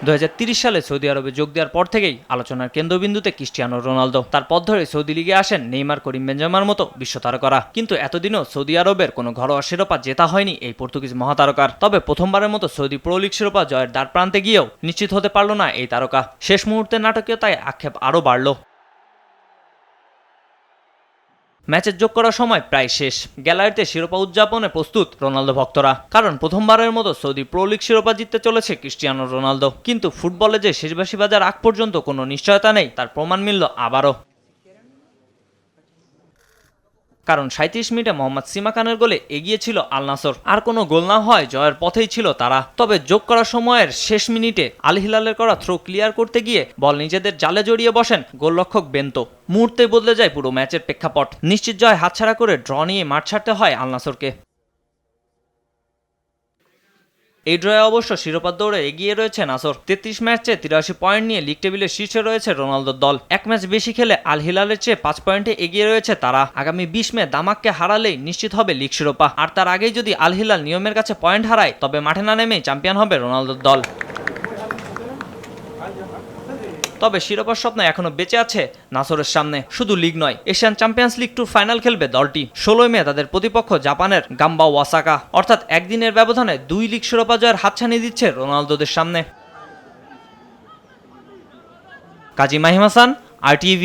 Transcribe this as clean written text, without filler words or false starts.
2030 সালে সৌদি আরবে যোগ দেওয়ার পর থেকেই আলোচনার কেন্দ্রবিন্দুতে ক্রিস্টিয়ানো রোনালদো। তার পথ ধরে সৌদি লিগে আসেন নেইমার, করিম বেনজেমার মতো বিশ্ব তারকারা। কিন্তু এতদিনও সৌদি আরবের কোনো ঘরোয়া শিরোপা জেতা হয়নি এই পর্তুগিজ মহাতারকার। তবে প্রথমবারের মতো সৌদি প্রো লিগ শিরোপা জয়ের দ্বার প্রান্তে গিয়েও নিশ্চিত হতে পারল না এই তারকা। শেষ মুহূর্তে নাটকীয়তায় আক্ষেপ আরও বাড়ল। ম্যাচের যোগ করার সময় প্রায় শেষ, গ্যালারিতে শিরোপা উদযাপনে প্রস্তুত রোনালদো ভক্তরা, কারণ প্রথমবারের মতো সৌদি প্রো লিগ শিরোপা জিততে চলেছে ক্রিস্টিয়ানো রোনালদো। কিন্তু ফুটবলে যে শেষবাসী বাজার আগ পর্যন্ত কোনো নিশ্চয়তা নেই তার প্রমাণ মিলল আবারও। কারণ 37 মিনিটে মোহাম্মদ সিমাকানের গোলে এগিয়ে ছিল আল নাসর। আর কোনো গোল না হয় জয়ের পথেই ছিল তারা। তবে যোগ করার সময়ের শেষ মিনিটে আল হিলালের করা থ্রো ক্লিয়ার করতে গিয়ে বল নিজেদের জালে জড়িয়ে বসেন গোলরক্ষক বেন্তো। মুহূর্তেই বদলে যায় পুরো ম্যাচের প্রেক্ষাপট। নিশ্চিত জয় হাতছাড়া করে ড্র নিয়ে মাঠ ছাড়তে হয় আল নাসরকে। এই ড্রয়ে অবশ্য শিরোপার দৌড়ে এগিয়ে রয়েছে নাসর। 33 ম্যাচে 83 পয়েন্ট নিয়ে লিগ টেবিলের শীর্ষে রয়েছে রোনালদোর দল। এক ম্যাচ বেশি খেলে আল হিলালের চেয়ে 5 পয়েন্টে এগিয়ে রয়েছে তারা। আগামী 20 মে দামাককে হারালেই নিশ্চিত হবে লিগ শিরোপা। আর তার আগেই যদি আল হিলাল নিয়মের কাছে পয়েন্ট হারায় তবে মাঠে না নেমেই চ্যাম্পিয়ন হবে রোনালদোর দল। তবে শিরোপার স্বপ্ন এখনো বেঁচে আছে নাসরের সামনে। শুধু লিগ নয়, এশিয়ান চ্যাম্পিয়ন্স লিগ 2 ফাইনাল খেলবে দলটি। 16 মে তাদের প্রতিপক্ষ জাপানের গাম্বা ওয়াসাকা। অর্থাৎ একদিনের ব্যবধানে 2 লিগ শিরোপা জয়ের হাতছানি দিচ্ছে রোনালদোদের সামনে। কাজী মাহিম হাসান, RTV।